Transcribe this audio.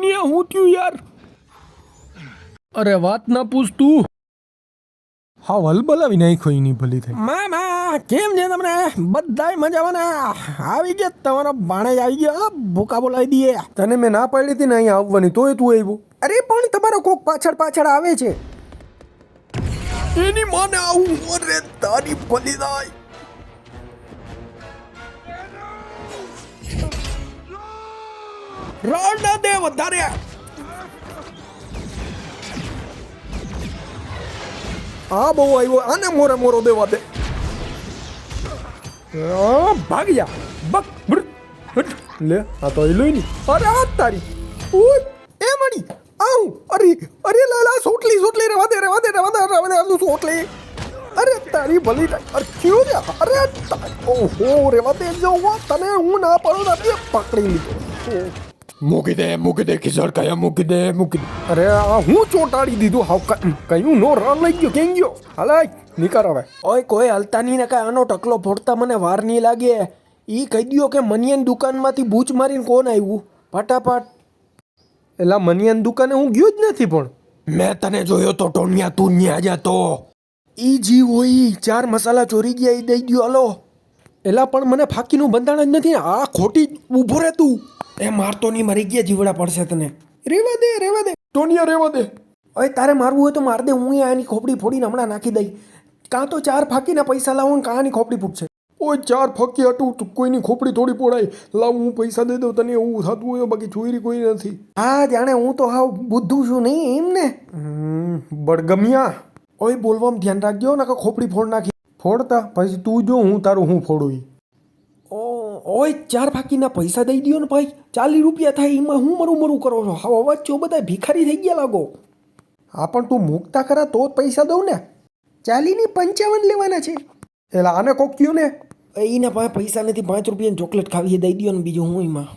દુનિયા હું થયું યાર. અરે વાત ના પૂછ તું. હા હલબલાવી નાખ્યો એની ભલી થઈ. મામા કેમ છે તમને? બધાય મજામાં ને? આવી ગયા તમારો ભાણેજ આવી ગયો. ભૂકા બોલાવી દઈએ. તને મેં ના પાડી હતી ને અહીંયા આવવાની, તોય તું આવ્યો. અરે પણ તમારો કોક પાછળ પાછળ આવે છે. એની માને આવું. અરે તારી ભલી થાય. રોડ ના દે વધારે. હા બહુ આવ્યો. આને મોરે મોરો દેવા દે. ભાગ જા. બક બ્ર. લે આ તો એલોય ની. અરે આ તારી. ઓય એ મણી. આવ. અરે અરે લાલા સોટલી સોટલી રેવા દે રેવા દે રેવા દે રેવા દે સોટલી. અરે તારી ભલી અરે ક્યું રે. અરે ઓહો રેવા દે જો તને હું ના પાડું ને પકડી લીધો. મૂકી દે ખિસડ કયા મૂકી દે. અરે આ હું ચોટાડી દીધું. હાવ કયું નો રન લઈ ગયો કેમ ગયો. હાલ નીકળ હવે. ઓય કોઈ હલતા નહીં ને કાંઈ આનો ટકલો ફોડતા મને વાર નહીં લાગે. ઈ કહી દ્યો કે મનિયાની દુકાનમાંથી બૂચ મારીને કોણ આવ્યું ફટાફટ. એલા મનિયાની દુકાને હું ગયો જ નથી પણ. મેં તને જોયો તો ટોનિયા તું ન્યા જતો. ઈ જી હોય 4 મસાલા ચોરી ગયા એ દઈ દ્યો હાલો. એલા પણ મને ફાકીનું બંધાણ જ નથી. આ ખોટી ઊભો રહે તું. એ મારતો નહીં મરી ગયા જીવડા પડશે તને. રેવા દે ટોનિયા રેવા દે. ઓય તારે મારવું હોય તો માર દે. હું આની ખોપડી ફોડીને હમણાં નાખી દઈ. કાં તો 4 ફાકીના પૈસા લાવો ને કાંની ખોપડી ફૂટશે. ઓય 4 ફાકી હતું કોઈની ખોપડી થોડી પોડાય. લાવ હું પૈસા દઈ દઉં તને એવું થતું હોય બાકી ચોરી કોઈ નથી. હા જાણે હું તો હાવ બુદ્ધું છું નહીં એમ ને. બળગમિયા. ઓય બોલવામાં ધ્યાન રાખજો ને ખોપડી ફોડ નાખી. ફોડતા પછી તું જો હું તારું હું ફોડું. ઓય 4 ફાકીના પૈસા દઈ દો ને ભાઈ. 40 રૂપિયા થાય એમાં હું મરું કરો છો. હા અવાજ છો બધા ભિખારી થઈ ગયા લાગો. હા પણ તું મૂકતા ખરા તો જ પૈસા દઉં ને. 40 ની 55 લેવાના છે. એટલે આને કોક કયું ને. એના પાસે પૈસા નથી. 5 રૂપિયાની ચોકલેટ ખાવી દઈ દો ને બીજું હું એમાં.